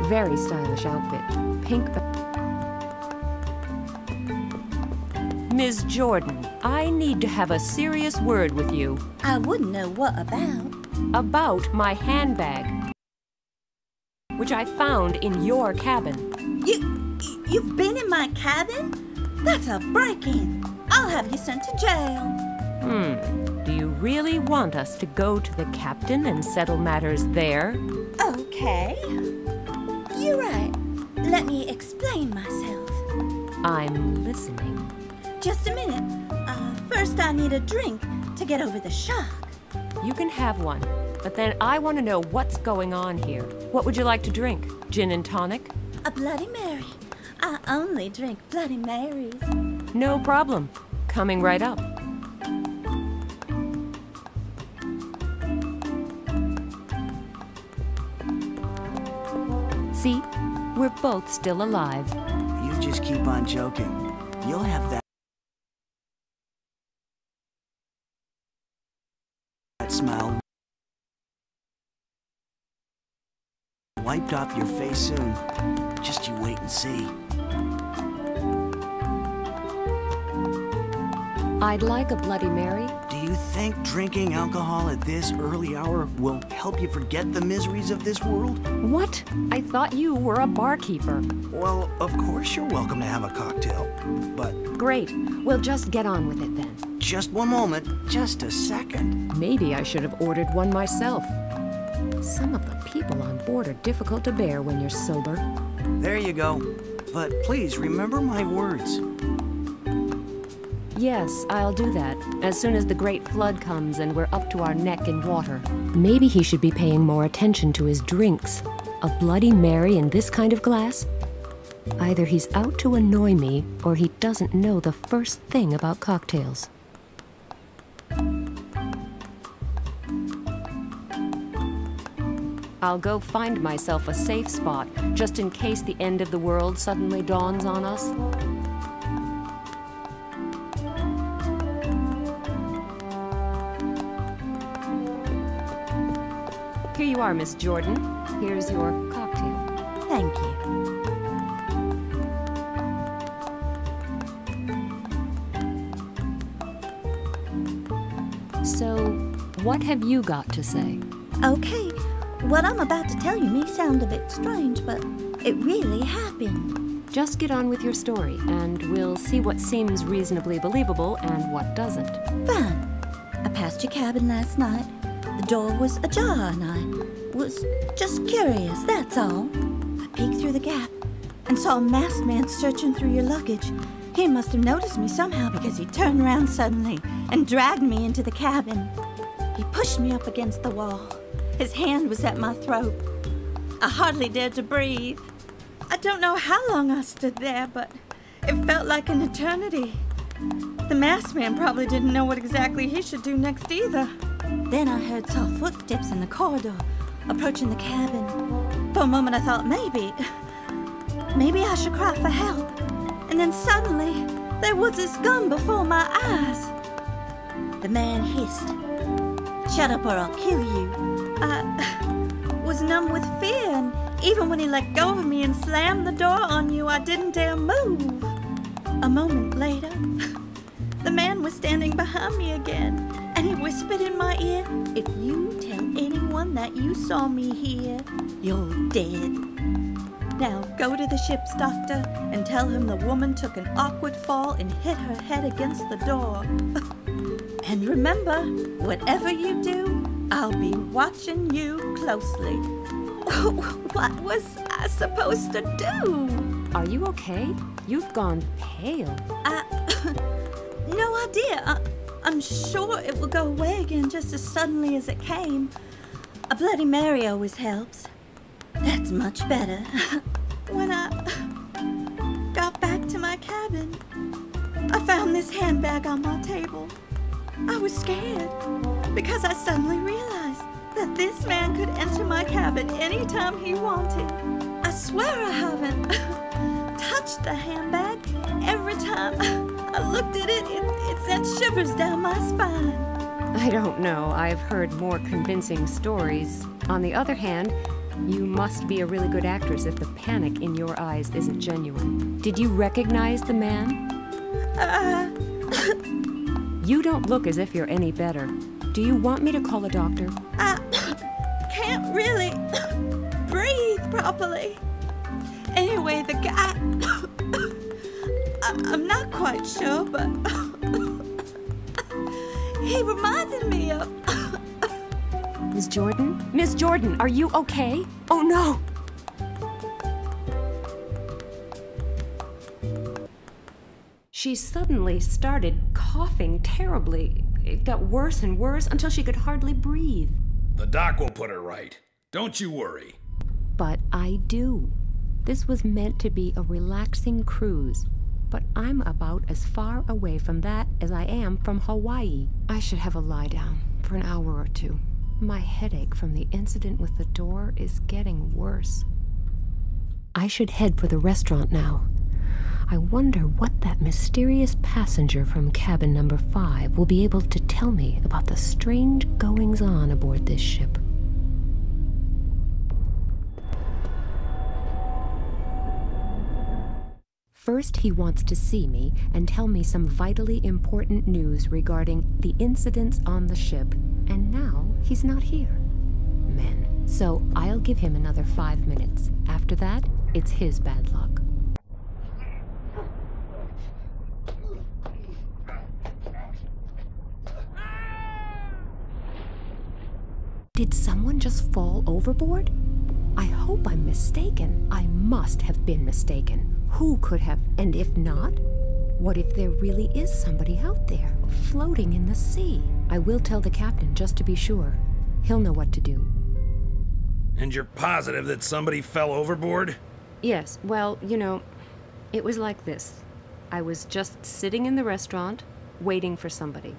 Very stylish outfit. Pink. Ms. Jordan, I need to have a serious word with you. I wouldn't know what about. About my handbag, which I found in your cabin. You've been in my cabin? That's a break-in. I'll have you sent to jail. Do you really want us to go to the captain and settle matters there? Okay. You're right. Let me explain myself. I'm listening. Just a minute. First I need a drink to get over the shock. You can have one, but then I want to know what's going on here. What would you like to drink? Gin and tonic? A Bloody Mary. I only drink Bloody Marys. No problem. Coming right up. See? We're both still alive. You just keep on joking. You'll have that smile wiped off your face soon. Just you wait and see. I'd like a Bloody Mary. Do you think drinking alcohol at this early hour will help you forget the miseries of this world? What? I thought you were a barkeeper. Well, of course you're welcome to have a cocktail, but... Great. We'll just get on with it then. Just one moment. Just a second. Maybe I should have ordered one myself. Some of the people on board are difficult to bear when you're sober. There you go. But please remember my words. Yes, I'll do that. As soon as the great flood comes and we're up to our neck in water. Maybe he should be paying more attention to his drinks. A Bloody Mary in this kind of glass? Either he's out to annoy me, or he doesn't know the first thing about cocktails. I'll go find myself a safe spot, just in case the end of the world suddenly dawns on us. Here you are, Miss Jordan. Here's your cocktail. Thank you. So, what have you got to say? Okay, what I'm about to tell you may sound a bit strange, but it really happened. Just get on with your story, and we'll see what seems reasonably believable and what doesn't. Fine. I passed your cabin last night. The door was ajar, and I was just curious, that's all. I peeked through the gap and saw a masked man searching through your luggage. He must have noticed me somehow because he turned around suddenly and dragged me into the cabin. He pushed me up against the wall. His hand was at my throat. I hardly dared to breathe. I don't know how long I stood there, but it felt like an eternity. The masked man probably didn't know what exactly he should do next either. Then I heard soft footsteps in the corridor, approaching the cabin. For a moment I thought maybe I should cry for help. And then suddenly, there was this gun before my eyes. The man hissed, "Shut up or I'll kill you." I was numb with fear, and even when he let go of me and slammed the door on you, I didn't dare move. A moment later, the man was standing behind me again, and he whispered in my ear, "If you tell anyone that you saw me here, you're dead. Now go to the ship's doctor and tell him the woman took an awkward fall and hit her head against the door. And remember, whatever you do, I'll be watching you closely." What was I supposed to do? Are you okay? You've gone pale. No idea. I'm sure it will go away again just as suddenly as it came. A Bloody Mary always helps. That's much better. When I got back to my cabin, I found this handbag on my table. I was scared because I suddenly realized that this man could enter my cabin anytime he wanted. I swear I haven't touched the handbag. Every time I looked at it, it sent shivers down my spine. I don't know. I've heard more convincing stories. On the other hand, You must be a really good actress if the panic in your eyes isn't genuine. Did you recognize the man? You don't look as if you're any better. Do you want me to call a doctor? I can't really breathe properly. Anyway, the guy... I'm not quite sure, but... he reminded me of... Miss Jordan? Miss Jordan, are you okay? Oh no! She suddenly started coughing terribly. It got worse and worse until she could hardly breathe. The doc will put her right. Don't you worry. But I do. This was meant to be a relaxing cruise, but I'm about as far away from that as I am from Hawaii. I should have a lie down for an hour or two. My headache from the incident with the door is getting worse. I should head for the restaurant now. I wonder what that mysterious passenger from cabin number 5 will be able to tell me about the strange goings-on aboard this ship. First, he wants to see me and tell me some vitally important news regarding the incidents on the ship, and now he's not here. Men. So I'll give him another 5 minutes. After that, it's his bad luck. Did someone just fall overboard? I hope I'm mistaken. I must have been mistaken. Who could have? And if not, what if there really is somebody out there, floating in the sea? I will tell the captain just to be sure. He'll know what to do. And you're positive that somebody fell overboard? Yes, well, you know, it was like this. I was just sitting in the restaurant, waiting for somebody.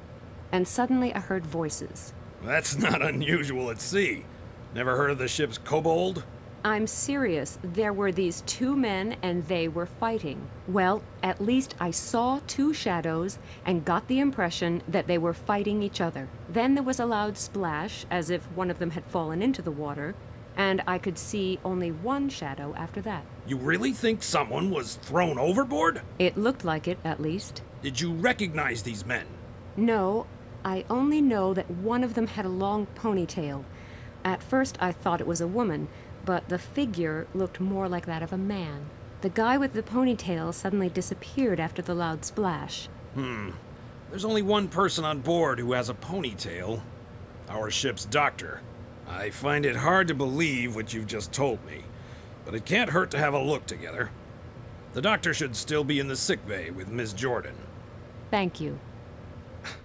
And suddenly I heard voices. That's not unusual at sea. Never heard of the ship's kobold? I'm serious. There were these 2 men and they were fighting. Well, at least I saw 2 shadows and got the impression that they were fighting each other. Then there was a loud splash, as if one of them had fallen into the water, and I could see only 1 shadow after that. You really think someone was thrown overboard? It looked like it, at least. Did you recognize these men? No, I only know that one of them had a long ponytail. At first I thought it was a woman, but the figure looked more like that of a man. The guy with the ponytail suddenly disappeared after the loud splash. There's only one person on board who has a ponytail. Our ship's doctor. I find it hard to believe what you've just told me, but it can't hurt to have a look together. The doctor should still be in the sick bay with Miss Jordan. Thank you.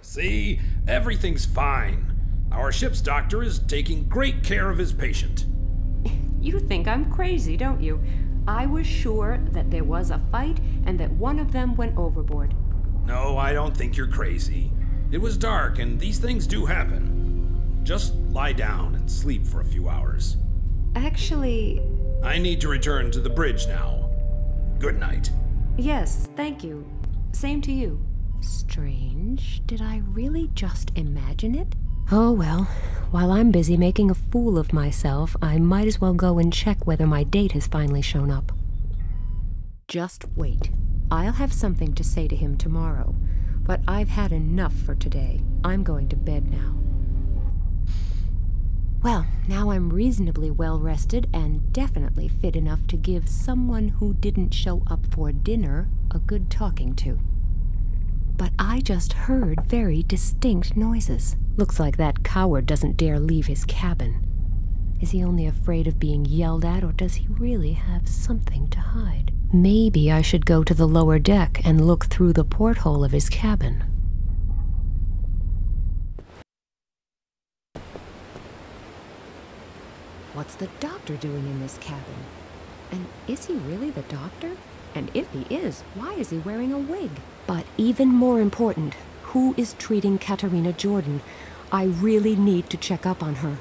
See? Everything's fine. Our ship's doctor is taking great care of his patient. You think I'm crazy, don't you? I was sure that there was a fight and that one of them went overboard. No, I don't think you're crazy. It was dark and these things do happen. Just lie down and sleep for a few hours. Actually... I need to return to the bridge now. Good night. Yes, thank you. Same to you. Strange. Did I really just imagine it? Oh well, while I'm busy making a fool of myself, I might as well go and check whether my date has finally shown up. Just wait. I'll have something to say to him tomorrow, but I've had enough for today. I'm going to bed now. Well, now I'm reasonably well rested and definitely fit enough to give someone who didn't show up for dinner a good talking to. But I just heard very distinct noises. Looks like that coward doesn't dare leave his cabin. Is he only afraid of being yelled at, or does he really have something to hide? Maybe I should go to the lower deck and look through the porthole of his cabin. What's the doctor doing in this cabin? And is he really the doctor? And if he is, why is he wearing a wig? But even more important, who is treating Katerina Jordan? I really need to check up on her.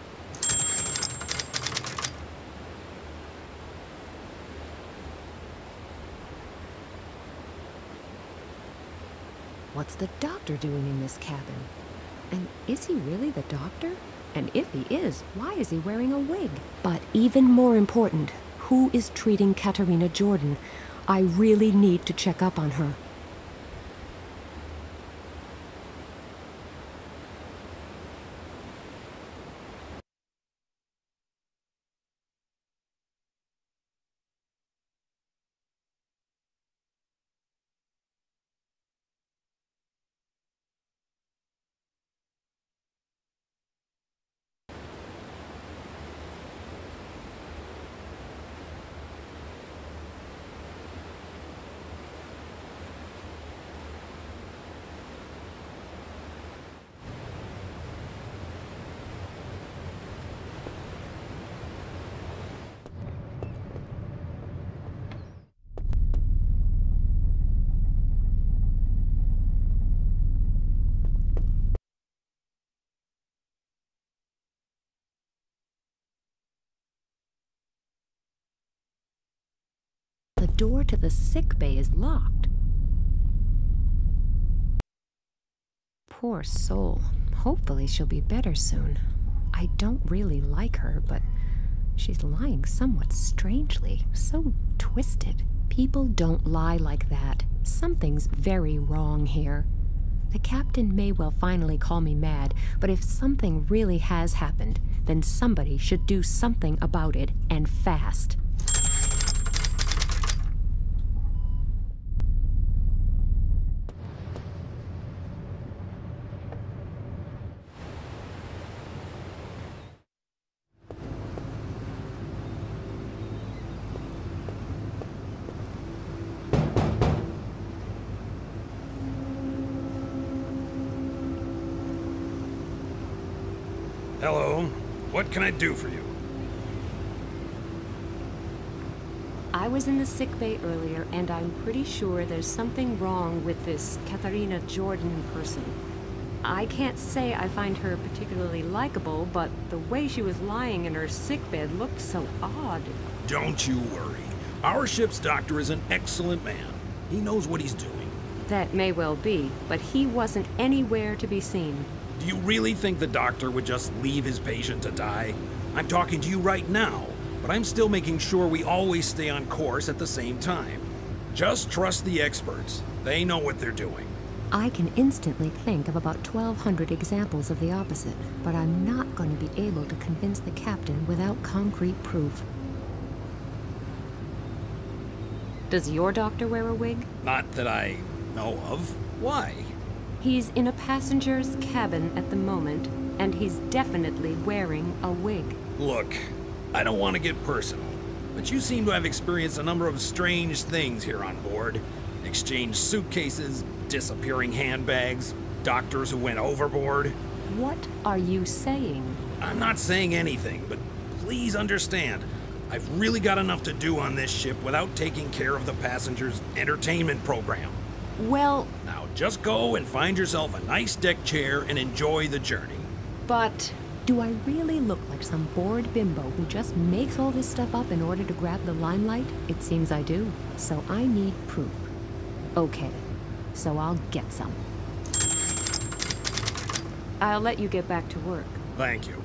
What's the doctor doing in this cabin? And is he really the doctor? And if he is, why is he wearing a wig? But even more important, who is treating Katerina Jordan? I really need to check up on her. The door to the sick bay is locked. Poor soul. Hopefully she'll be better soon. I don't really like her, but she's lying somewhat strangely, so twisted. People don't lie like that. Something's very wrong here. The captain may well finally call me mad, but if something really has happened, then somebody should do something about it, and fast. Hello. What can I do for you? I was in the sick bay earlier, and I'm pretty sure there's something wrong with this Katerina Jordan person. I can't say I find her particularly likable, but the way she was lying in her sickbed looked so odd. Don't you worry. Our ship's doctor is an excellent man. He knows what he's doing. That may well be, but he wasn't anywhere to be seen. Do you really think the doctor would just leave his patient to die? I'm talking to you right now, but I'm still making sure we always stay on course at the same time. Just trust the experts. They know what they're doing. I can instantly think of about 1,200 examples of the opposite, but I'm not going to be able to convince the captain without concrete proof. Does your doctor wear a wig? Not that I know of. Why? He's in a passenger's cabin at the moment, and he's definitely wearing a wig. Look, I don't want to get personal, but you seem to have experienced a number of strange things here on board. Exchanged suitcases, disappearing handbags, doctors who went overboard. What are you saying? I'm not saying anything, but please understand, I've really got enough to do on this ship without taking care of the passengers' entertainment program. Well, Now just go and find yourself a nice deck chair and enjoy the journey. but do I really look like some bored bimbo who just makes all this stuff up in order to grab the limelight? It seems I do. So I need proof. Okay, so I'll get some. I'll let you get back to work. Thank you.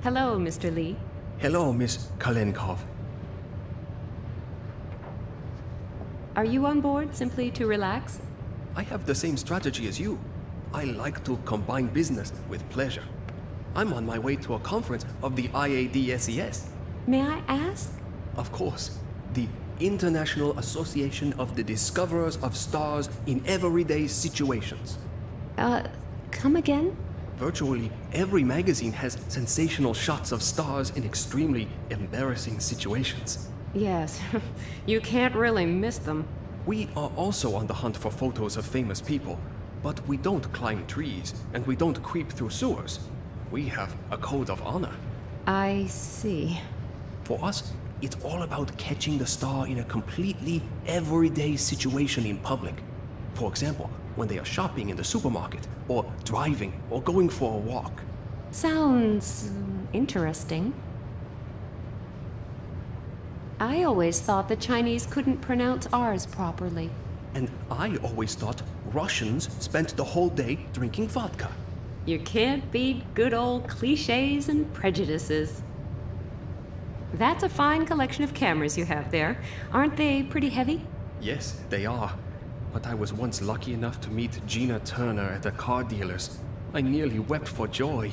Hello, Mr. Lee. Hello, Miss Kalenkov. Are you on board simply to relax? I have the same strategy as you. I like to combine business with pleasure. I'm on my way to a conference of the IADSES. May I ask? Of course, the International Association of the Discoverers of Stars in Everyday Situations. Come again? Virtually every magazine has sensational shots of stars in extremely embarrassing situations. Yes, you can't really miss them. We are also on the hunt for photos of famous people, but we don't climb trees and we don't creep through sewers. We have a code of honor. I see. For us, It's all about catching the star in a completely everyday situation in public. For example, when they are shopping in the supermarket, or driving, or going for a walk. Sounds interesting. I always thought the Chinese couldn't pronounce R's properly. And I always thought Russians spent the whole day drinking vodka. You can't beat good old cliches and prejudices. That's a fine collection of cameras you have there. Aren't they pretty heavy? Yes, they are. But I was once lucky enough to meet Gina Turner at a car dealer's. I nearly wept for joy.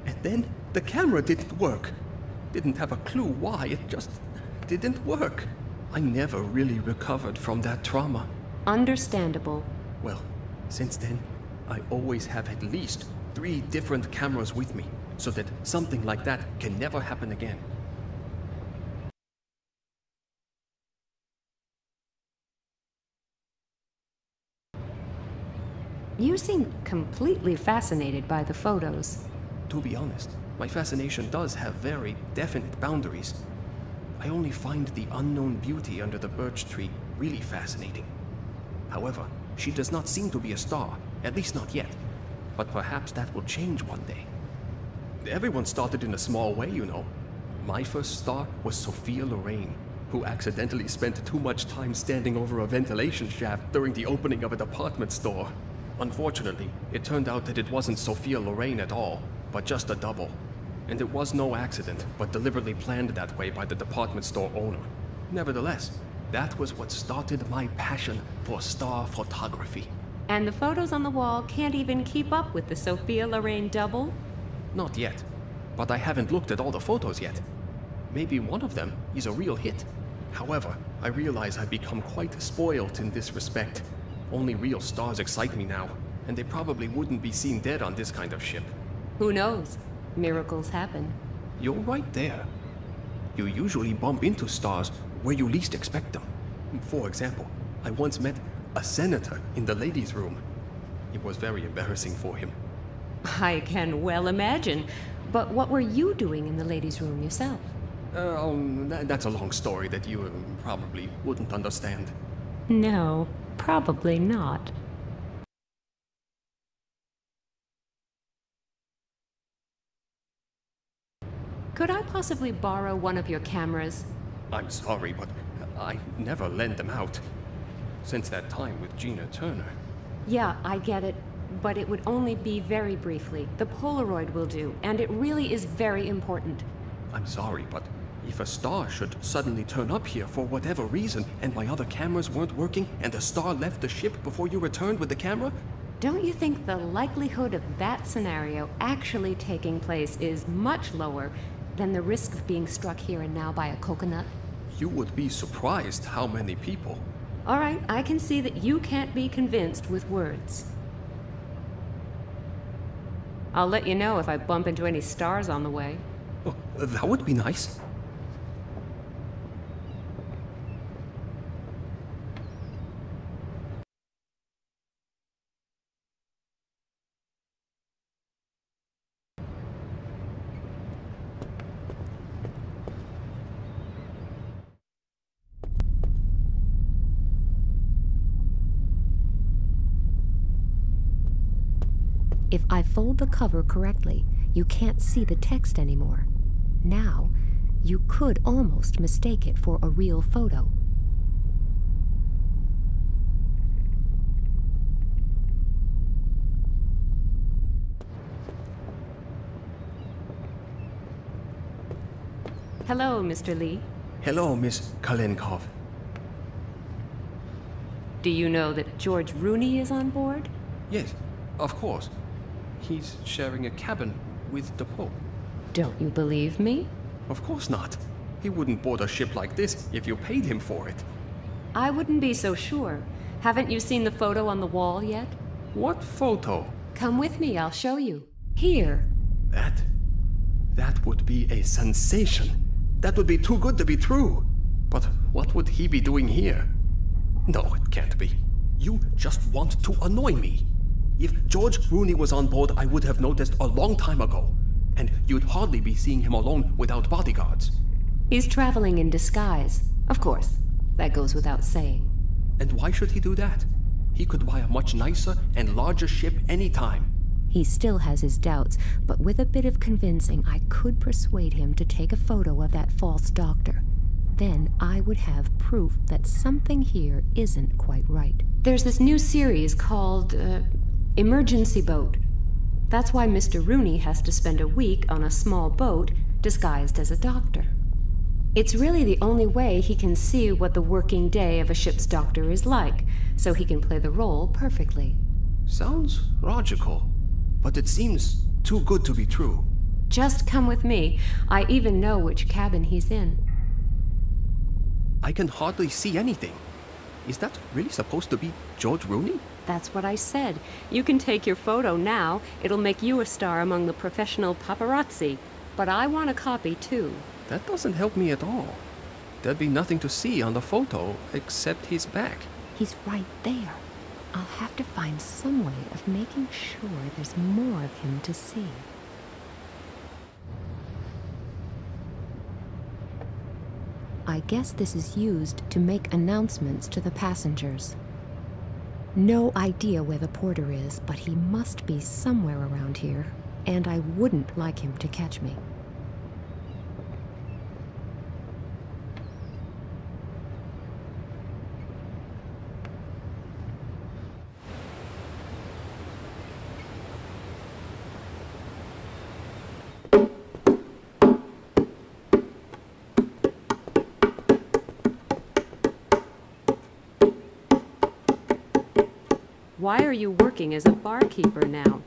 And then the camera didn't work. Didn't have a clue why, it just didn't work. I never really recovered from that trauma. Understandable. Well, since then, I always have at least 3 different cameras with me, so that something like that can never happen again. You seem completely fascinated by the photos. To be honest, my fascination does have very definite boundaries. I only find the unknown beauty under the birch tree really fascinating. However, she does not seem to be a star, at least not yet. But perhaps that will change one day. Everyone started in a small way, you know. My first star was Sophia Lorraine, who accidentally spent too much time standing over a ventilation shaft during the opening of a department store. Unfortunately, it turned out that it wasn't Sophia Lorraine at all, but just a double. And it was no accident, but deliberately planned that way by the department store owner. Nevertheless, that was what started my passion for star photography. And the photos on the wall can't even keep up with the Sophia Lorraine double? Not yet, but I haven't looked at all the photos yet. Maybe one of them is a real hit. However, I realize I've become quite spoiled in this respect. Only real stars excite me now, and they probably wouldn't be seen dead on this kind of ship. Who knows? Miracles happen. You're right there. You usually bump into stars where you least expect them. For example, I once met a senator in the ladies' room. It was very embarrassing for him. I can well imagine. But what were you doing in the ladies' room yourself? That's a long story that you probably wouldn't understand. No, probably not. Could I possibly borrow one of your cameras? I'm sorry, but I never lend them out. Since that time with Gina Turner. Yeah, I get it. But it would only be very briefly. The Polaroid will do, and it really is very important. I'm sorry, but if a star should suddenly turn up here for whatever reason, and my other cameras weren't working, and the star left the ship before you returned with the camera? Don't you think the likelihood of that scenario actually taking place is much lower than the risk of being struck here and now by a coconut? You would be surprised how many people. All right, I can see that you can't be convinced with words. I'll let you know if I bump into any stars on the way. Oh, that would be nice. If I fold the cover correctly, you can't see the text anymore. Now, you could almost mistake it for a real photo. Hello, Mr. Lee. Hello, Miss Kalenkov. Do you know that George Rooney is on board? Yes, of course. He's sharing a cabin with the Pope. Don't you believe me? Of course not. He wouldn't board a ship like this if you paid him for it. I wouldn't be so sure. Haven't you seen the photo on the wall yet? What photo? Come with me, I'll show you. Here. That would be a sensation. That would be too good to be true. But what would he be doing here? No, it can't be. You just want to annoy me. If George Rooney was on board, I would have noticed a long time ago. And you'd hardly be seeing him alone without bodyguards. He's traveling in disguise. Of course, that goes without saying. And why should he do that? He could buy a much nicer and larger ship anytime. He still has his doubts, but with a bit of convincing, I could persuade him to take a photo of that false doctor. Then I would have proof that something here isn't quite right. There's this new series called, Emergency Boat. That's why Mr. Rooney has to spend a week on a small boat disguised as a doctor. It's really the only way he can see what the working day of a ship's doctor is like, so he can play the role perfectly. Sounds logical, but it seems too good to be true. Just come with me. I even know which cabin he's in. I can hardly see anything. Is that really supposed to be George Rooney? That's what I said. You can take your photo now. It'll make you a star among the professional paparazzi. But I want a copy, too. That doesn't help me at all. There'd be nothing to see on the photo except his back. He's right there. I'll have to find some way of making sure there's more of him to see. I guess this is used to make announcements to the passengers. No idea where the porter is, but he must be somewhere around here, and I wouldn't like him to catch me. Why are you working as a barkeeper now?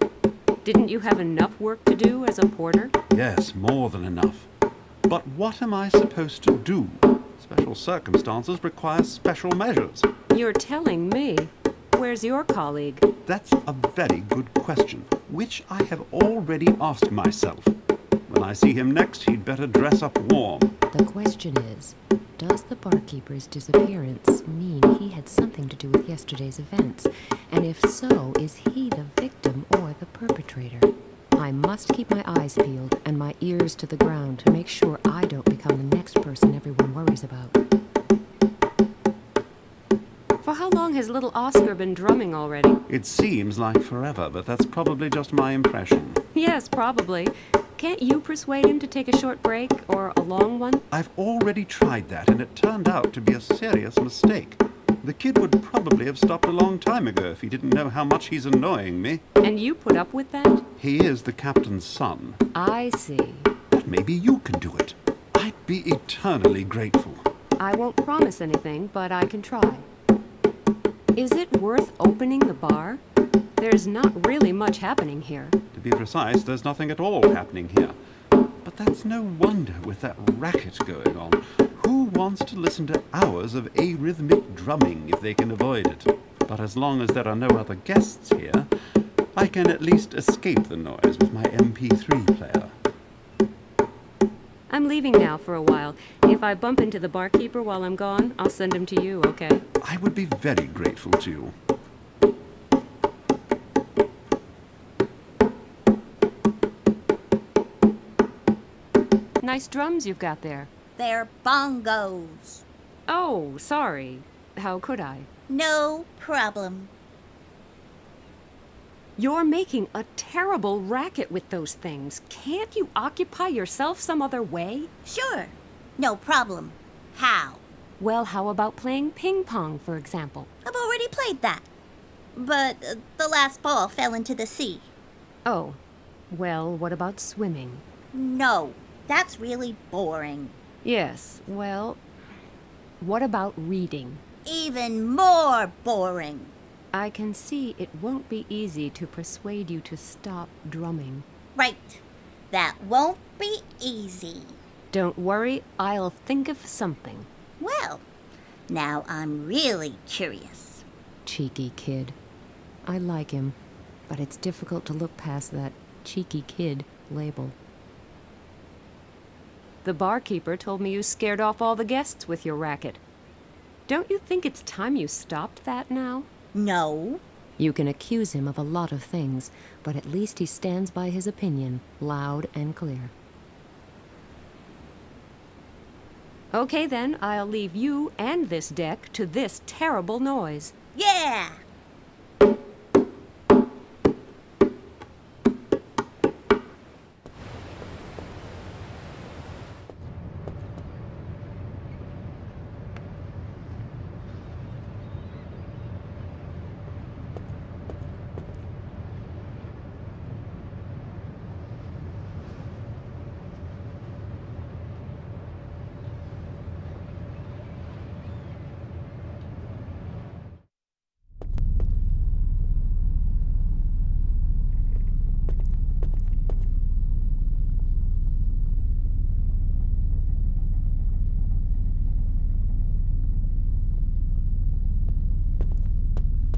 Didn't you have enough work to do as a porter? Yes, more than enough. But what am I supposed to do? Special circumstances require special measures. You're telling me. Where's your colleague? That's a very good question, which I have already asked myself. When I see him next, he'd better dress up warm. The question is, does the barkeeper's disappearance mean he had something to do with yesterday's events? And if so, is he the victim or the perpetrator? I must keep my eyes peeled and my ears to the ground to make sure I don't become the next person everyone worries about. For how long has little Oscar been drumming already? It seems like forever, but that's probably just my impression. Yes, probably. Can't you persuade him to take a short break, or a long one? I've already tried that, and it turned out to be a serious mistake. The kid would probably have stopped a long time ago if he didn't know how much he's annoying me. And you put up with that? He is the captain's son. I see. But maybe you can do it. I'd be eternally grateful. I won't promise anything, but I can try. Is it worth opening the bar? There's not really much happening here. To be precise, there's nothing at all happening here. But that's no wonder with that racket going on. Who wants to listen to hours of arrhythmic drumming if they can avoid it? But as long as there are no other guests here, I can at least escape the noise with my MP3 player. I'm leaving now for a while. If I bump into the barkeeper while I'm gone, I'll send him to you, okay? I would be very grateful to you. Nice drums you've got there. They're bongos. Oh, sorry. How could I? No problem. You're making a terrible racket with those things. Can't you occupy yourself some other way? Sure. No problem. How? Well, how about playing ping pong, for example? I've already played that. But the last ball fell into the sea. Oh, well, what about swimming? No, that's really boring. Yes, well, what about reading? Even more boring. I can see it won't be easy to persuade you to stop drumming. Right. That won't be easy. Don't worry, I'll think of something. Well, now I'm really curious. Cheeky kid. I like him, but it's difficult to look past that cheeky kid label. The barkeeper told me you scared off all the guests with your racket. Don't you think it's time you stopped that now? No. You can accuse him of a lot of things, but at least he stands by his opinion, loud and clear. Okay then, I'll leave you and this deck to this terrible noise. Yeah!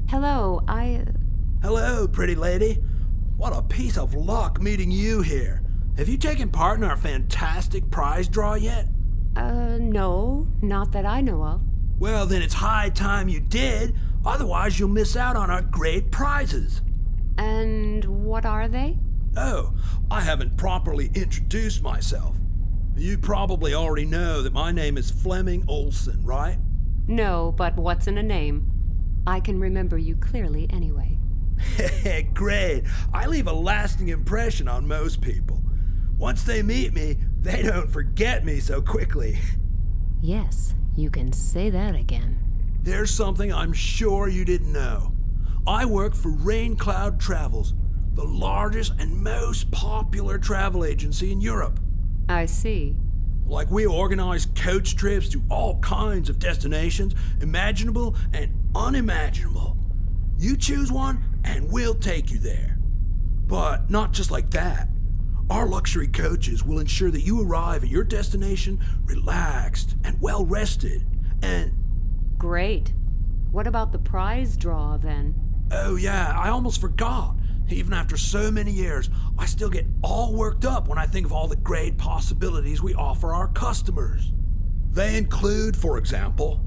Hello, Hello, pretty lady. What a piece of luck meeting you here. Have you taken part in our fantastic prize draw yet? No, not that I know of. Well, then it's high time you did. Otherwise, you'll miss out on our great prizes. And what are they? Oh, I haven't properly introduced myself. You probably already know that my name is Fleming Olson, right? No, but what's in a name? I can remember you clearly anyway. Great. I leave a lasting impression on most people. Once they meet me, they don't forget me so quickly. Yes, you can say that again. Here's something I'm sure you didn't know. I work for Rain Cloud Travels, the largest and most popular travel agency in Europe. I see. Like, we organize coach trips to all kinds of destinations, imaginable and unimaginable. You choose one and we'll take you there. But not just like that. Our luxury coaches will ensure that you arrive at your destination relaxed and well rested and... Great. What about the prize draw then? Oh yeah, I almost forgot. Even after so many years, I still get all worked up when I think of all the great possibilities we offer our customers. They include, for example,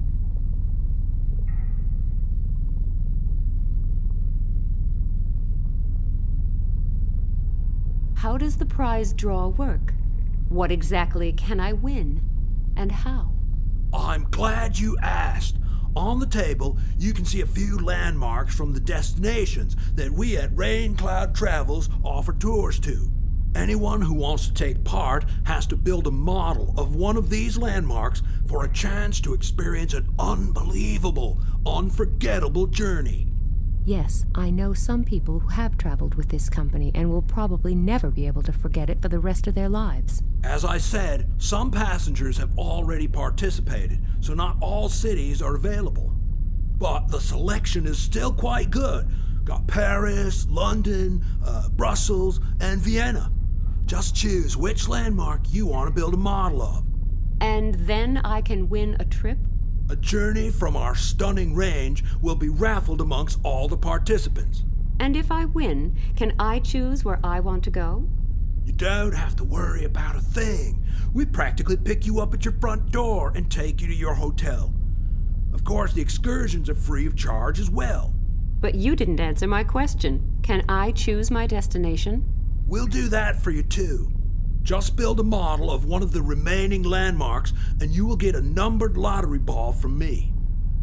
How does the prize draw work? What exactly can I win? And how? I'm glad you asked. On the table, you can see a few landmarks from the destinations that we at Rain Cloud Travels offer tours to. Anyone who wants to take part has to build a model of one of these landmarks for a chance to experience an unbelievable, unforgettable journey. Yes, I know some people who have traveled with this company and will probably never be able to forget it for the rest of their lives. As I said, some passengers have already participated, so not all cities are available. But the selection is still quite good. Got Paris, London, Brussels, and Vienna. Just choose which landmark you want to build a model of. And then I can win a trip? A journey from our stunning range will be raffled amongst all the participants. And if I win, can I choose where I want to go? You don't have to worry about a thing. We practically pick you up at your front door and take you to your hotel. Of course, the excursions are free of charge as well. But you didn't answer my question. Can I choose my destination? We'll do that for you too. Just build a model of one of the remaining landmarks and you will get a numbered lottery ball from me.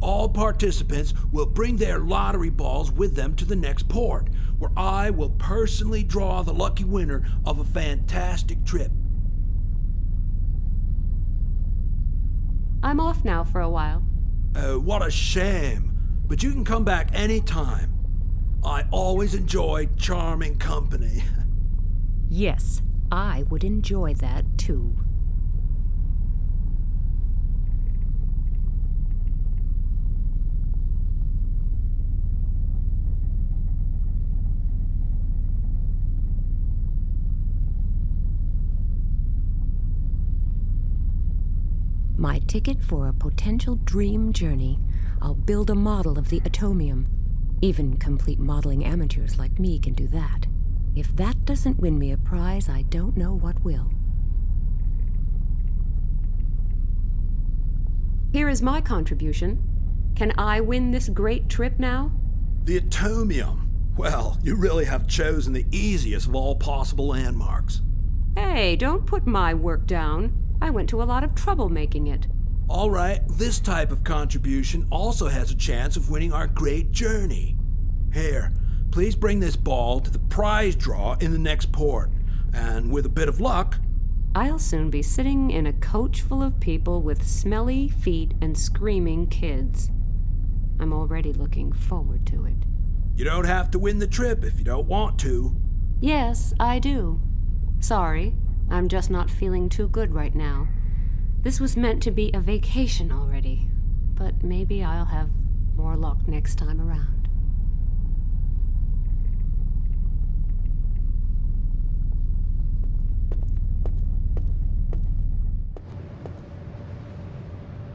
All participants will bring their lottery balls with them to the next port, where I will personally draw the lucky winner of a fantastic trip. I'm off now for a while. Oh, what a shame. But you can come back anytime. I always enjoy charming company. Yes, I would enjoy that too. My ticket for a potential dream journey. I'll build a model of the atomium. Even complete modeling amateurs like me can do that. If that doesn't win me a prize, I don't know what will. Here is my contribution. Can I win this great trip now? The atomium. Well, you really have chosen the easiest of all possible landmarks. Hey, don't put my work down. I went to a lot of trouble making it. All right, this type of contribution also has a chance of winning our great journey. Here, please bring this ball to the prize draw in the next port. And with a bit of luck, I'll soon be sitting in a coach full of people with smelly feet and screaming kids. I'm already looking forward to it. you don't have to win the trip if you don't want to. Yes, I do. Sorry, I'm just not feeling too good right now. This was meant to be a vacation already, but maybe I'll have more luck next time around.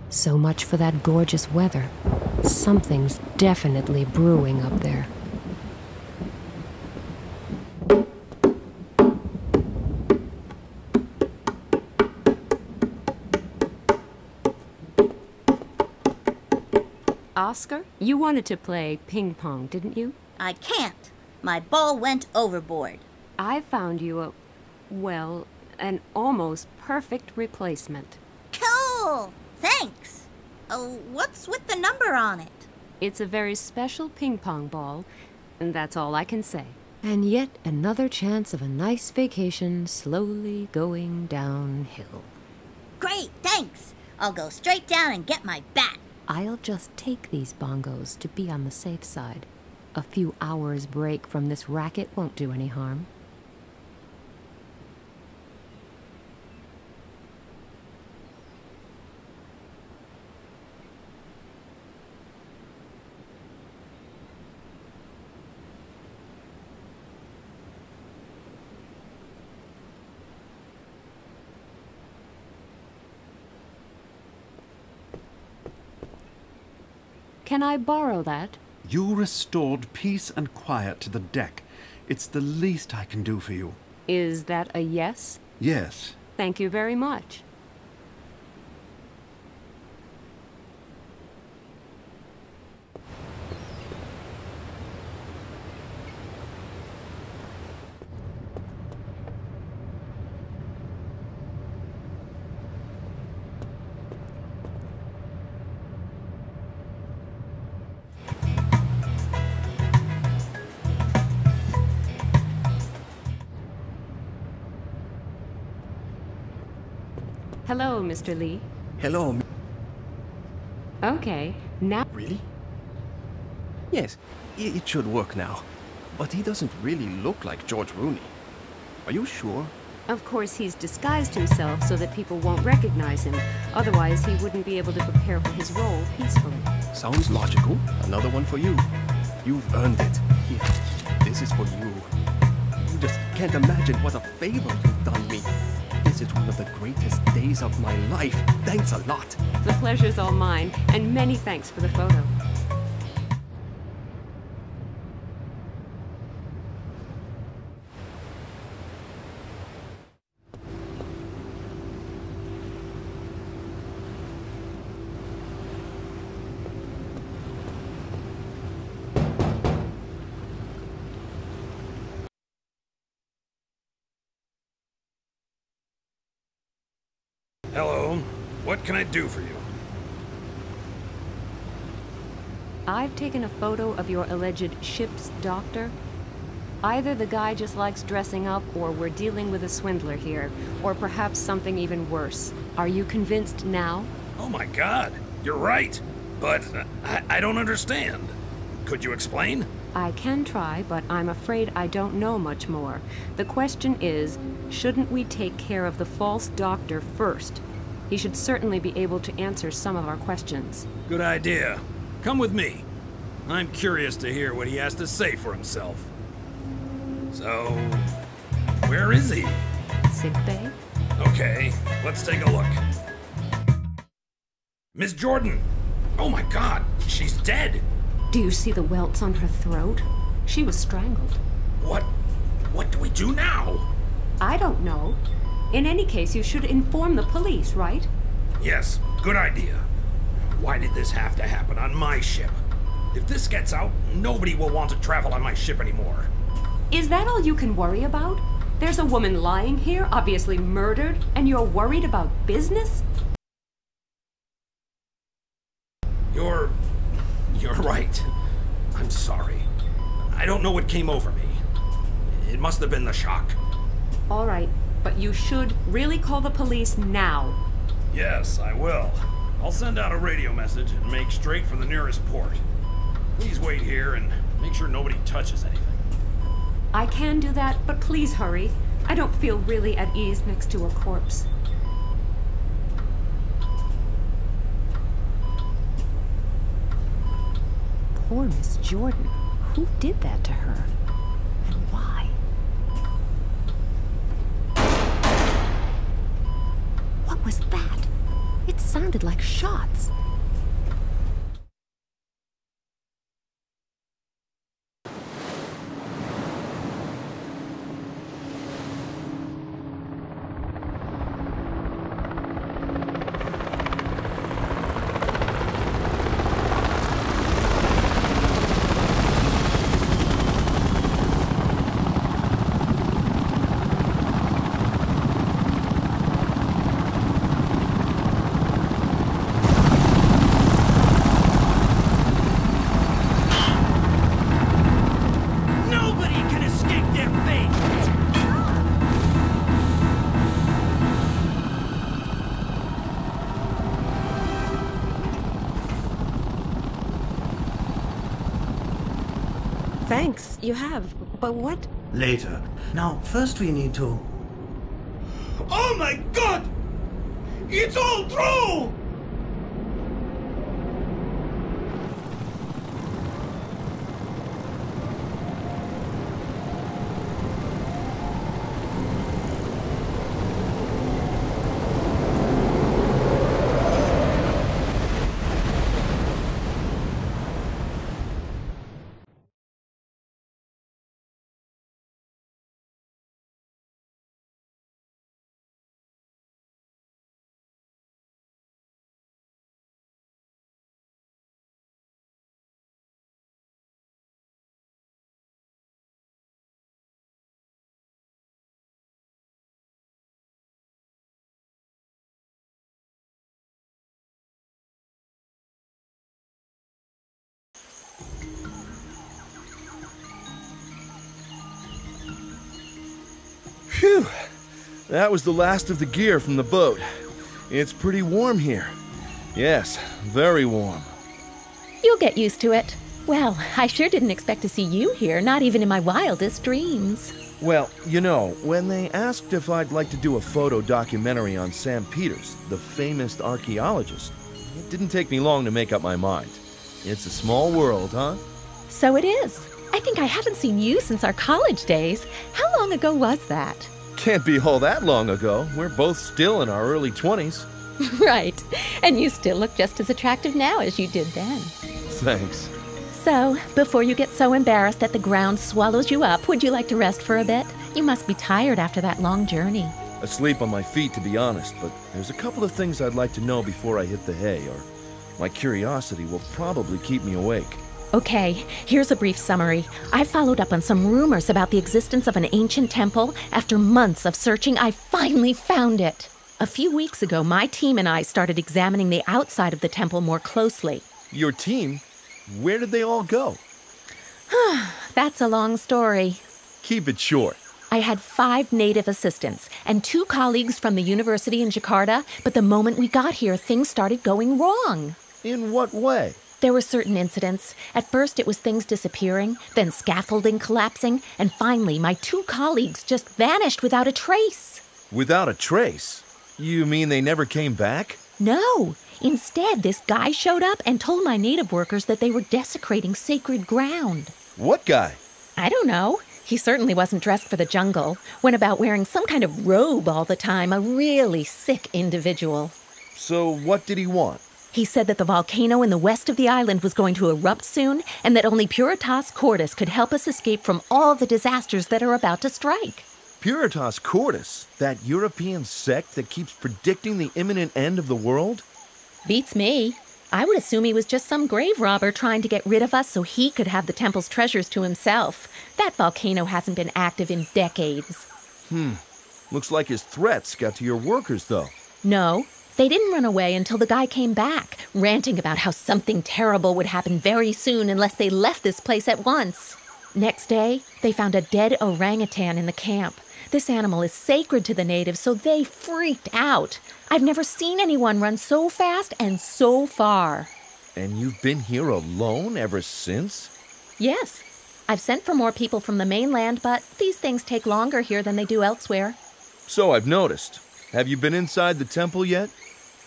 So much for that gorgeous weather. Something's definitely brewing up there. Oscar, you wanted to play ping pong, didn't you? I can't. My ball went overboard. I found you an almost perfect replacement. Cool! Thanks. Oh, what's with the number on it? It's a very special ping pong ball, and that's all I can say. And yet another chance of a nice vacation slowly going downhill. Great, thanks. I'll go straight down and get my bat. I'll just take these bongos to be on the safe side. A few hours break from this racket won't do any harm. Can I borrow that? You restored peace and quiet to the deck. It's the least I can do for you. Is that a yes? Yes. Thank you very much. Hello, Mr. Lee. Hello. Okay, now... Really? Yes, it should work now. But he doesn't really look like George Rooney. Are you sure? Of course, he's disguised himself so that people won't recognize him. Otherwise, he wouldn't be able to prepare for his role peacefully. Sounds logical. Another one for you. You've earned it. Here, this is for you. You just can't imagine what a favor you've done me. This is one of the greatest days of my life. Thanks a lot. The pleasure's all mine, and many thanks for the photo. Hello. What can I do for you? I've taken a photo of your alleged ship's doctor. Either the guy just likes dressing up, or we're dealing with a swindler here, or perhaps something even worse. Are you convinced now? Oh my God, you're right. But I don't understand. Could you explain? I can try, but I'm afraid I don't know much more. The question is, shouldn't we take care of the false doctor first? He should certainly be able to answer some of our questions. Good idea. Come with me. I'm curious to hear what he has to say for himself. So, where is he? Sick bay? Okay, let's take a look. Miss Jordan! Oh my God, she's dead! Do you see the welts on her throat? She was strangled. What do we do now? I don't know. In any case, you should inform the police, right? Yes, good idea. Why did this have to happen on my ship? If this gets out, nobody will want to travel on my ship anymore. Is that all you can worry about? There's a woman lying here, obviously murdered, and you're worried about business? You're right. I'm sorry. I don't know what came over me. It must have been the shock. All right, but you should really call the police now. Yes, I will. I'll send out a radio message and make straight for the nearest port. Please wait here and make sure nobody touches anything. I can do that, but please hurry. I don't feel really at ease next to a corpse. Poor Miss Jordan. Who did that to her? And why? What was that? It sounded like shots. Thanks, you have. But what? Later. Now, first we need to... Oh my God! It's all true! Phew! That was the last of the gear from the boat. It's pretty warm here. Yes, very warm. You'll get used to it. Well, I sure didn't expect to see you here, not even in my wildest dreams. Well, you know, when they asked if I'd like to do a photo documentary on Sam Peters, the famous archaeologist, it didn't take me long to make up my mind. It's a small world, huh? So it is. I think I haven't seen you since our college days. How long ago was that? Can't be all that long ago. We're both still in our early 20s. Right. And you still look just as attractive now as you did then. Thanks. So, before you get so embarrassed that the ground swallows you up, would you like to rest for a bit? You must be tired after that long journey. Asleep on my feet, to be honest, but there's a couple of things I'd like to know before I hit the hay, or my curiosity will probably keep me awake. Okay, here's a brief summary. I followed up on some rumors about the existence of an ancient temple. After months of searching, I finally found it. A few weeks ago, my team and I started examining the outside of the temple more closely. Your team? Where did they all go? That's a long story. Keep it short. I had 5 native assistants and 2 colleagues from the university in Jakarta, but the moment we got here, things started going wrong. In what way? There were certain incidents. At first, it was things disappearing, then scaffolding collapsing, and finally, my 2 colleagues just vanished without a trace. Without a trace? You mean they never came back? No. Instead, this guy showed up and told my native workers that they were desecrating sacred ground. What guy? I don't know. He certainly wasn't dressed for the jungle. Went about wearing some kind of robe all the time. A really sick individual. So what did he want? He said that the volcano in the west of the island was going to erupt soon, and that only Puritas Cordis could help us escape from all the disasters that are about to strike. Puritas Cordis? That European sect that keeps predicting the imminent end of the world? Beats me. I would assume he was just some grave robber trying to get rid of us so he could have the temple's treasures to himself. That volcano hasn't been active in decades. Looks like his threats got to your workers, though. No. They didn't run away until the guy came back, ranting about how something terrible would happen very soon unless they left this place at once. Next day, they found a dead orangutan in the camp. This animal is sacred to the natives, so they freaked out. I've never seen anyone run so fast and so far. And you've been here alone ever since? Yes. I've sent for more people from the mainland, but these things take longer here than they do elsewhere. So I've noticed. Have you been inside the temple yet?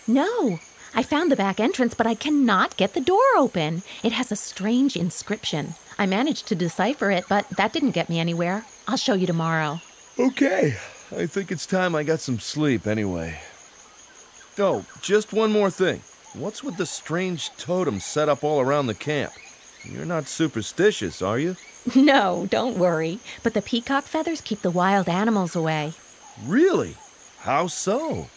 No. I found the back entrance, but I cannot get the door open. It has a strange inscription. I managed to decipher it, but that didn't get me anywhere. I'll show you tomorrow. Okay. I think it's time I got some sleep anyway. Oh, just one more thing. What's with the strange totems set up all around the camp? You're not superstitious, are you? No, don't worry. But the peacock feathers keep the wild animals away. Really? How so?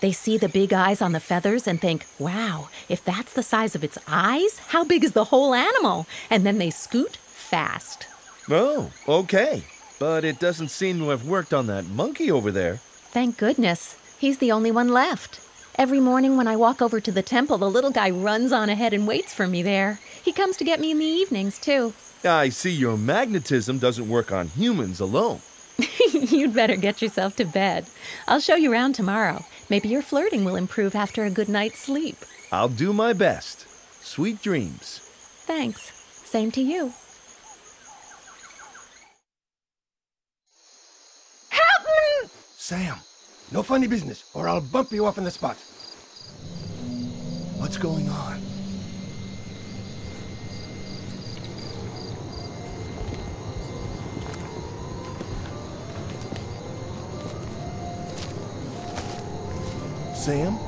They see the big eyes on the feathers and think, wow, if that's the size of its eyes, how big is the whole animal? And then they scoot fast. Oh, okay. But it doesn't seem to have worked on that monkey over there. Thank goodness. He's the only one left. Every morning when I walk over to the temple, the little guy runs on ahead and waits for me there. He comes to get me in the evenings, too. I see your magnetism doesn't work on humans alone. You'd better get yourself to bed. I'll show you around tomorrow. Maybe your flirting will improve after a good night's sleep. I'll do my best. Sweet dreams. Thanks. Same to you. Help me! Sam, no funny business, or I'll bump you off in the spot. What's going on? Sam?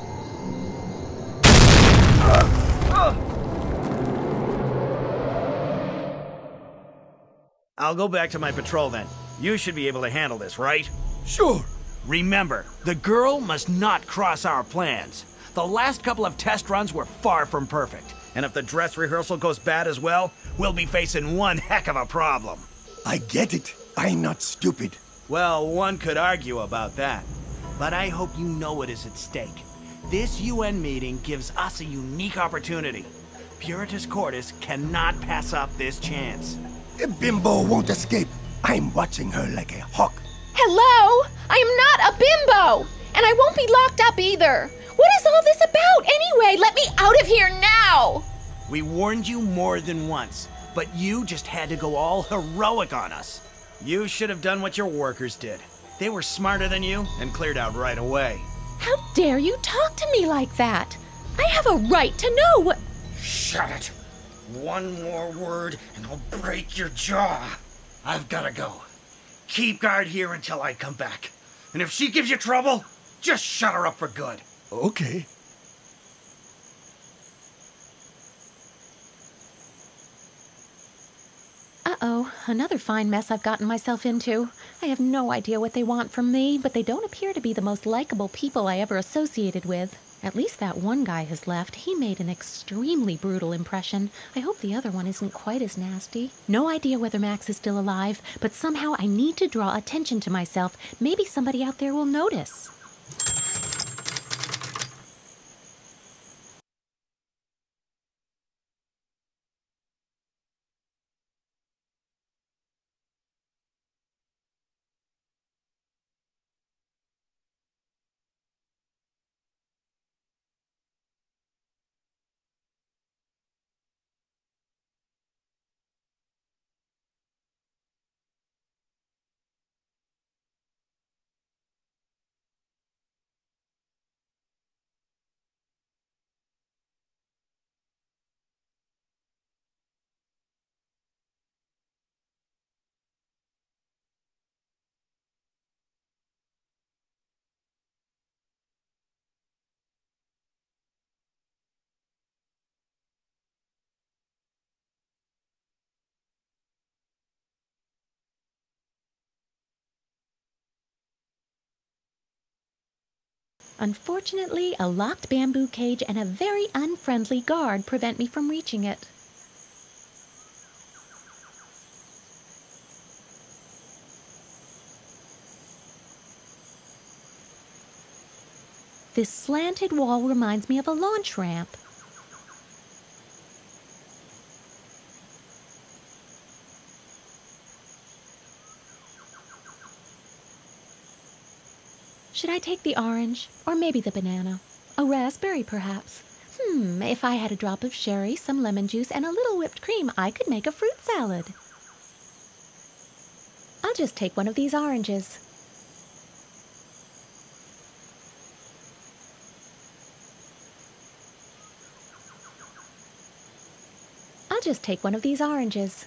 I'll go back to my patrol then. You should be able to handle this, right? Sure. Remember, the girl must not cross our plans. The last couple of test runs were far from perfect. And if the dress rehearsal goes bad as well, we'll be facing one heck of a problem. I get it. I'm not stupid. Well, one could argue about that. But I hope you know what is at stake. This UN meeting gives us a unique opportunity. Puritas Cordis cannot pass up this chance. The bimbo won't escape. I'm watching her like a hawk. Hello? I am not a bimbo! And I won't be locked up either. What is all this about anyway? Let me out of here now! We warned you more than once, but you just had to go all heroic on us. You should have done what your workers did. They were smarter than you and cleared out right away. How dare you talk to me like that? I have a right to know what... Shut it. One more word and I'll break your jaw. I've gotta go. Keep guard here until I come back. And if she gives you trouble, just shut her up for good. Okay. Uh-oh, another fine mess I've gotten myself into. I have no idea what they want from me, but they don't appear to be the most likable people I ever associated with. At least that one guy has left. He made an extremely brutal impression. I hope the other one isn't quite as nasty. No idea whether Max is still alive, but somehow I need to draw attention to myself. Maybe somebody out there will notice. Unfortunately, a locked bamboo cage and a very unfriendly guard prevent me from reaching it. This slanted wall reminds me of a launch ramp. Should I take the orange? Or maybe the banana? A raspberry, perhaps? If I had a drop of sherry, some lemon juice, and a little whipped cream, I could make a fruit salad. I'll just take one of these oranges. I'll just take one of these oranges.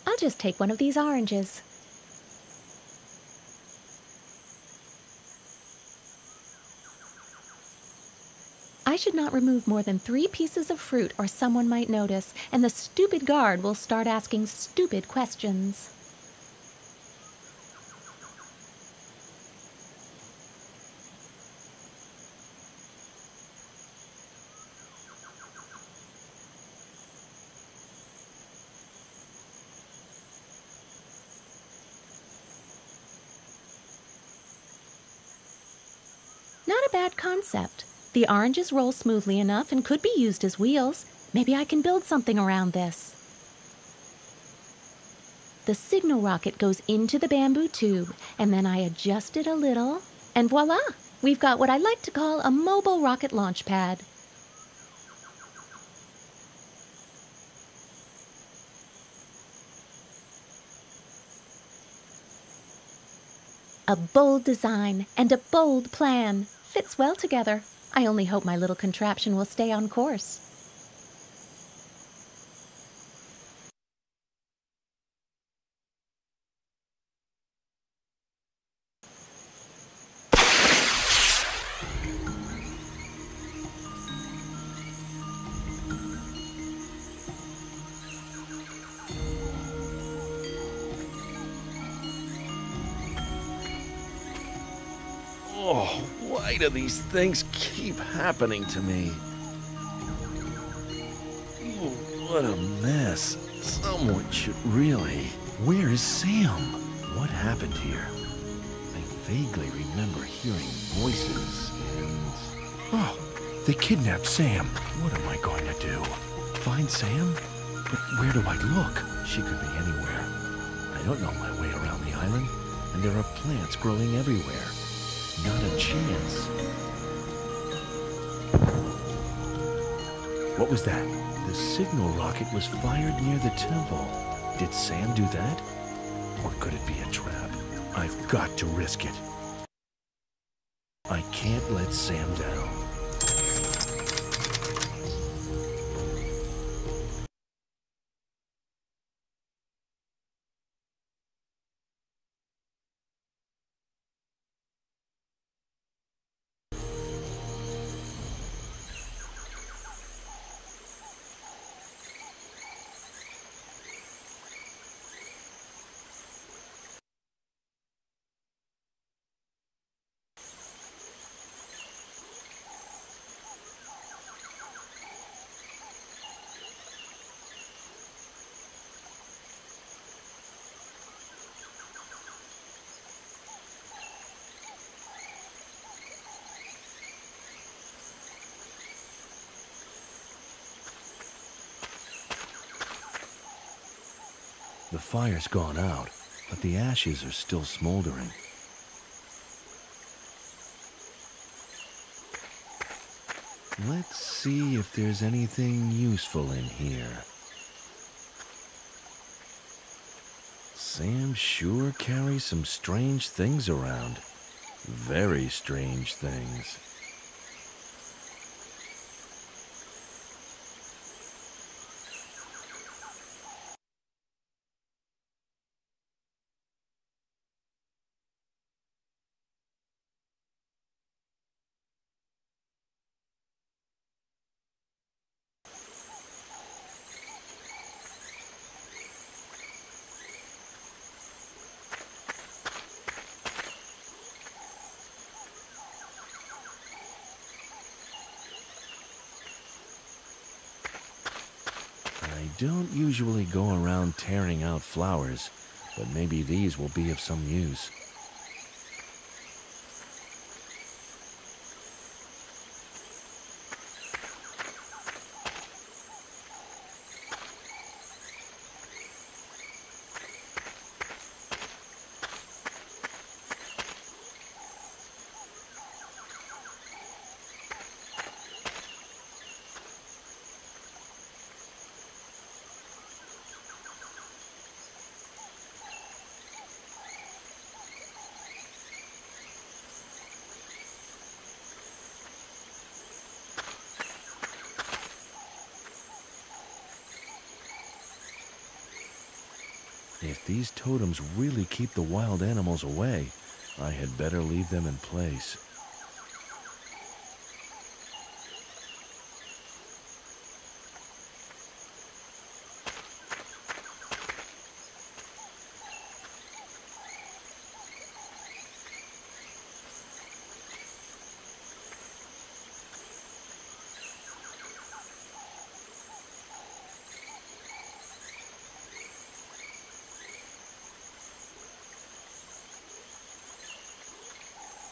I'll just take one of these oranges. I should not remove more than 3 pieces of fruit or someone might notice, and the stupid guard will start asking stupid questions. Not a bad concept. The oranges roll smoothly enough and could be used as wheels. Maybe I can build something around this. The signal rocket goes into the bamboo tube, and then I adjust it a little, and voila! We've got what I like to call a mobile rocket launch pad. A bold design and a bold plan. Fits well together. I only hope my little contraption will stay on course. Oh, why do these things keep happening to me? Oh, what a mess. Someone should really... Where is Sam? What happened here? I vaguely remember hearing voices and... Oh, they kidnapped Sam. What am I going to do? Find Sam? But where do I look? She could be anywhere. I don't know my way around the island, and there are plants growing everywhere. Not a chance. What was that? The signal rocket was fired near the temple. Did Sam do that? Or could it be a trap? I've got to risk it. I can't let Sam down. The fire's gone out, but the ashes are still smoldering. Let's see if there's anything useful in here. Sam sure carries some strange things around. Very strange things. don't usually go around tearing out flowers, but maybe these will be of some use. If these totems really keep the wild animals away, I had better leave them in place.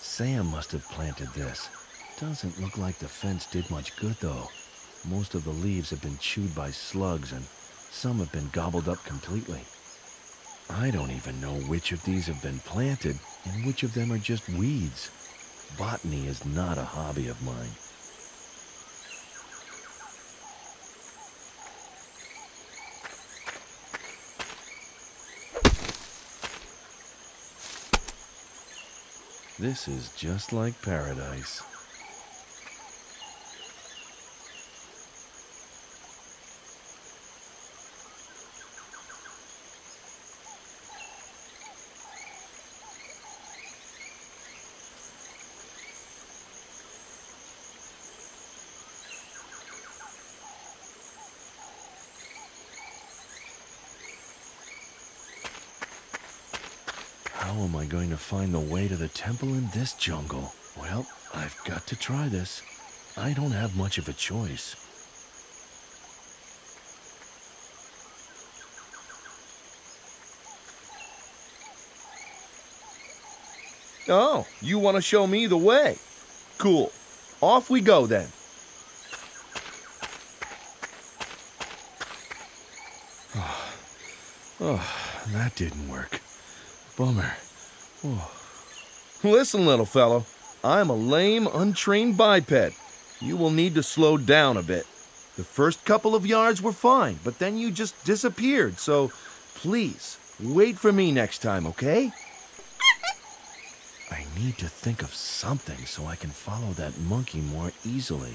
Sam must have planted this. Doesn't look like the fence did much good, though. Most of the leaves have been chewed by slugs, and some have been gobbled up completely. I don't even know which of these have been planted, and which of them are just weeds. Botany is not a hobby of mine. This is just like paradise. How am I going to find the way to the temple in this jungle? Well, I've got to try this. I don't have much of a choice. Oh, you want to show me the way? Cool. Off we go then. Oh, that didn't work. Bummer. Oh. Listen, little fellow. I'm a lame, untrained biped. You will need to slow down a bit. The first couple of yards were fine, but then you just disappeared, so please, wait for me next time, okay? I need to think of something so I can follow that monkey more easily.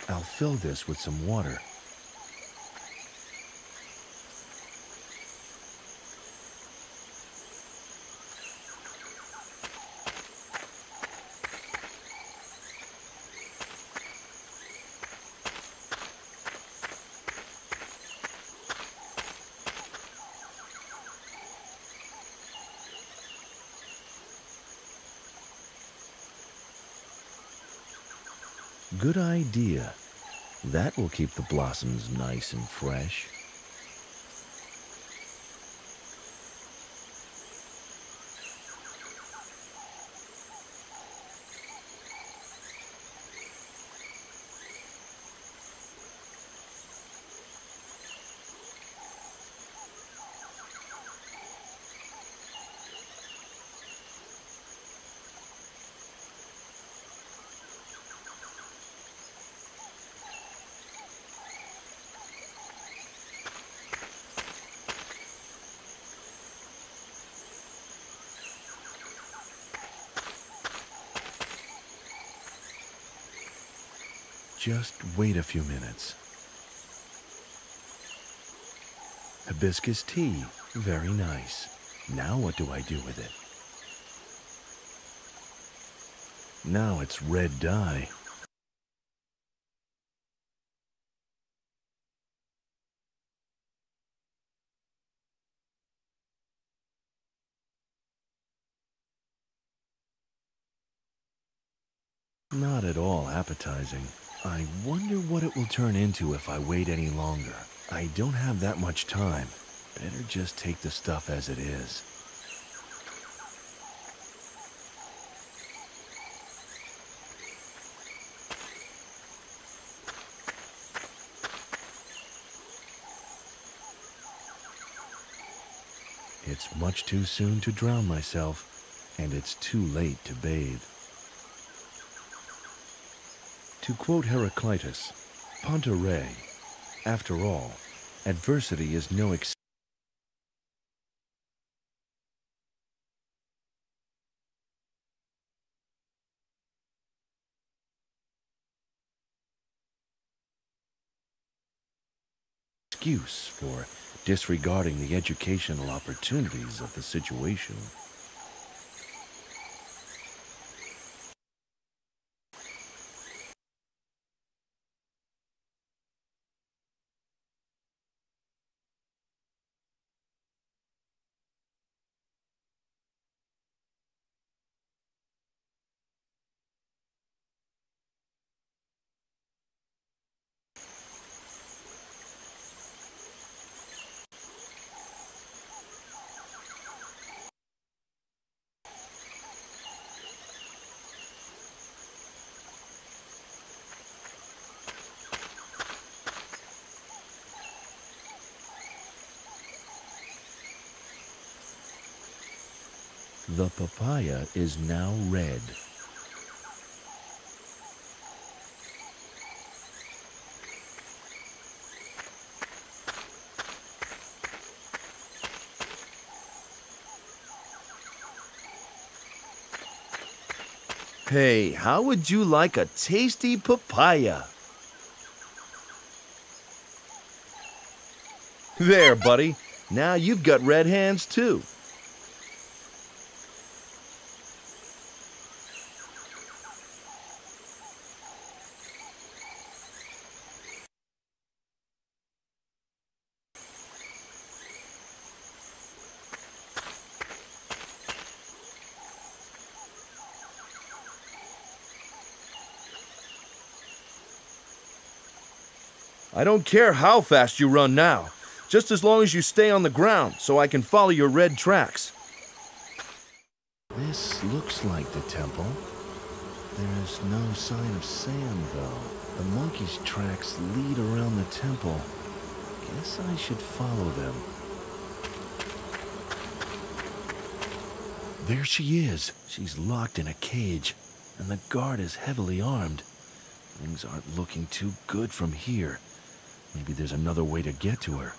I'll fill this with some water. Good idea. That will keep the blossoms nice and fresh. Just wait a few minutes. Hibiscus tea, very nice. Now what do I do with it? Now it's red dye. Not at all appetizing. I wonder what it will turn into if I wait any longer. I don't have that much time. Better just take the stuff as it is. It's much too soon to drown myself, and it's too late to bathe. To quote Heraclitus, Ponta Re, after all, adversity is no excuse for disregarding the educational opportunities of the situation. The papaya is now red. Hey, how would you like a tasty papaya? There, buddy. Now you've got red hands too. I don't care how fast you run now, just as long as you stay on the ground so I can follow your red tracks. This looks like the temple. There's no sign of Sam, though. The monkey's tracks lead around the temple. Guess I should follow them. There she is. She's locked in a cage, and the guard is heavily armed. Things aren't looking too good from here. Maybe there's another way to get to her.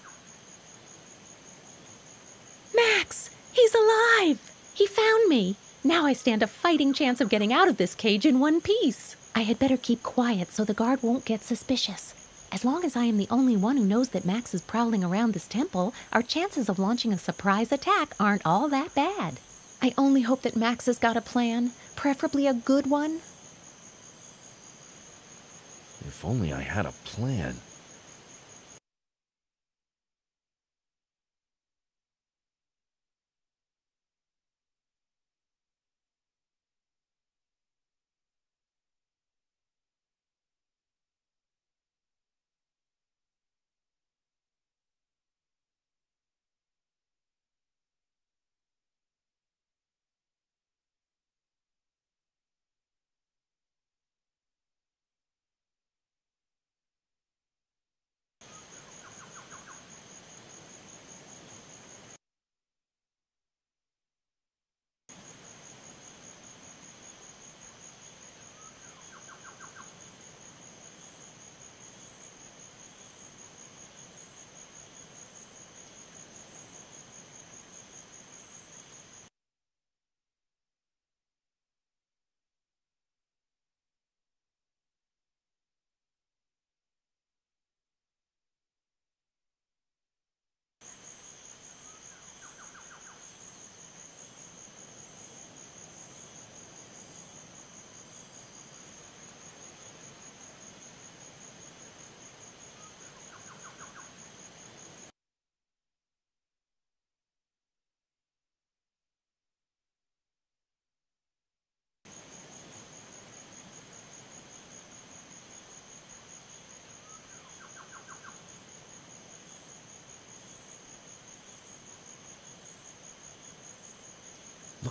Max! He's alive! He found me! Now I stand a fighting chance of getting out of this cage in one piece. I had better keep quiet so the guard won't get suspicious. As long as I am the only one who knows that Max is prowling around this temple, our chances of launching a surprise attack aren't all that bad. I only hope that Max has got a plan, preferably a good one. If only I had a plan.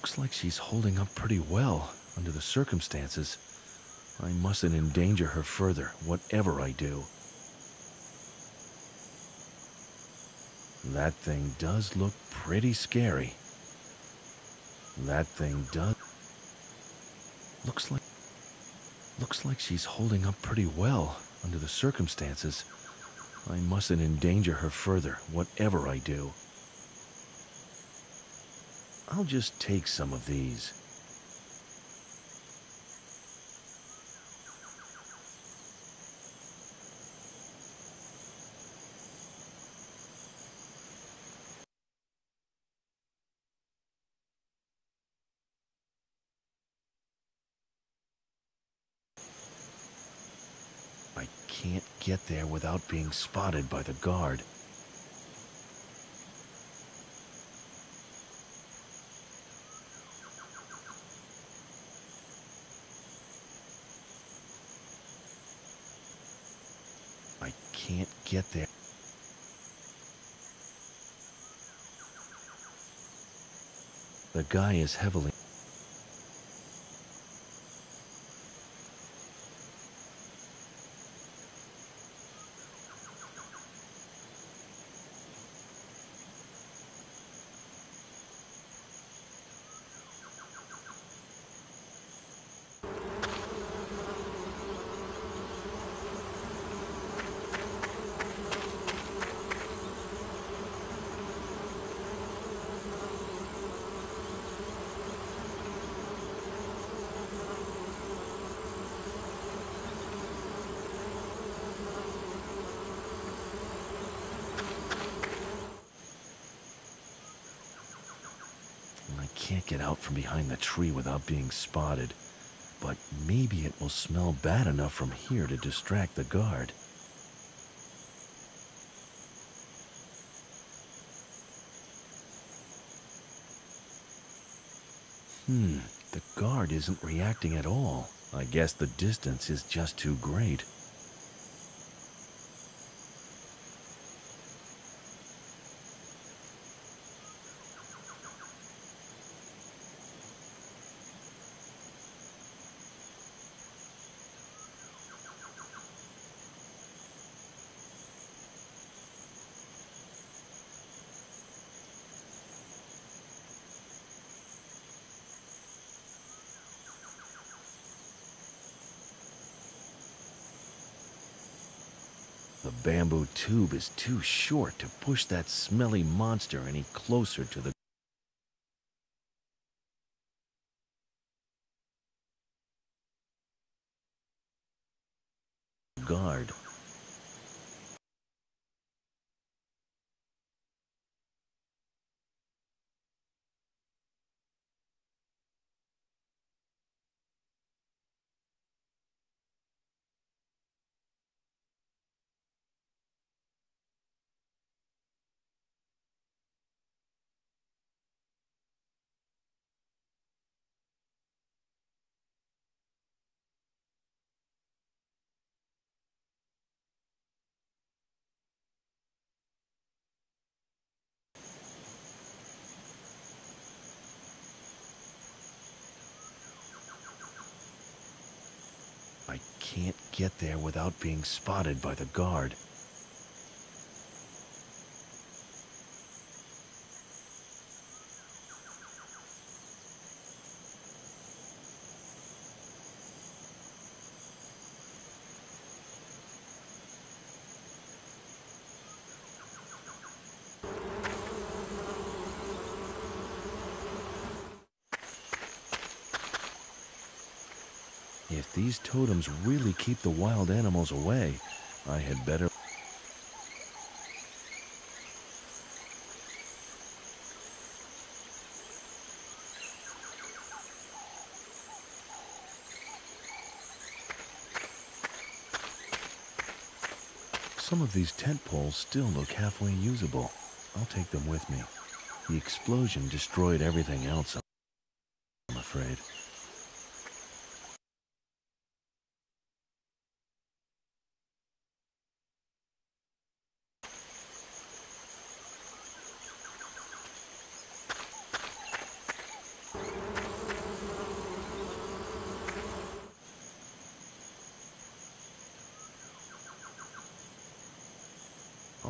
Looks like she's holding up pretty well under the circumstances. I mustn't endanger her further, whatever I do. That thing does look pretty scary. That thing does... Looks like she's holding up pretty well under the circumstances. I mustn't endanger her further, whatever I do. I'll just take some of these. I can't get there without being spotted by the guard. I can't get there. The guy is heavily... I can't get out from behind the tree without being spotted, but maybe it will smell bad enough from here to distract the guard. The guard isn't reacting at all. I guess the distance is just too great. The bamboo tube is too short to push that smelly monster any closer to the guard. I can't get there without being spotted by the guard. If these totems really keep the wild animals away, I had better... Some of these tent poles still look halfway usable. I'll take them with me. The explosion destroyed everything else, I'm afraid.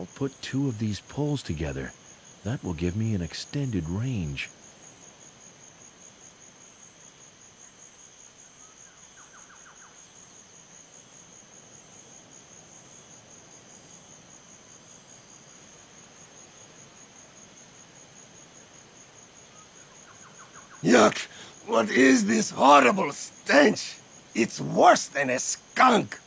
I'll put 2 of these poles together. That will give me an extended range. Yuck! What is this horrible stench? It's worse than a skunk!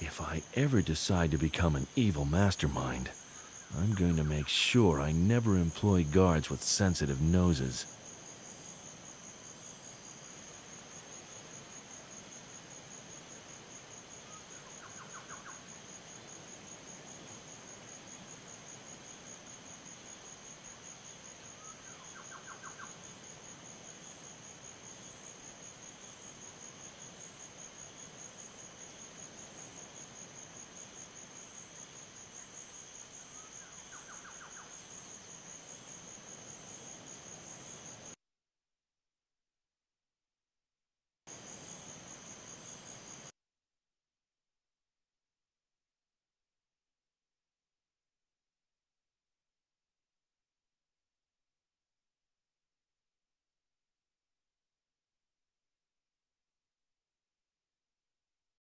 If I ever decide to become an evil mastermind, I'm going to make sure I never employ guards with sensitive noses.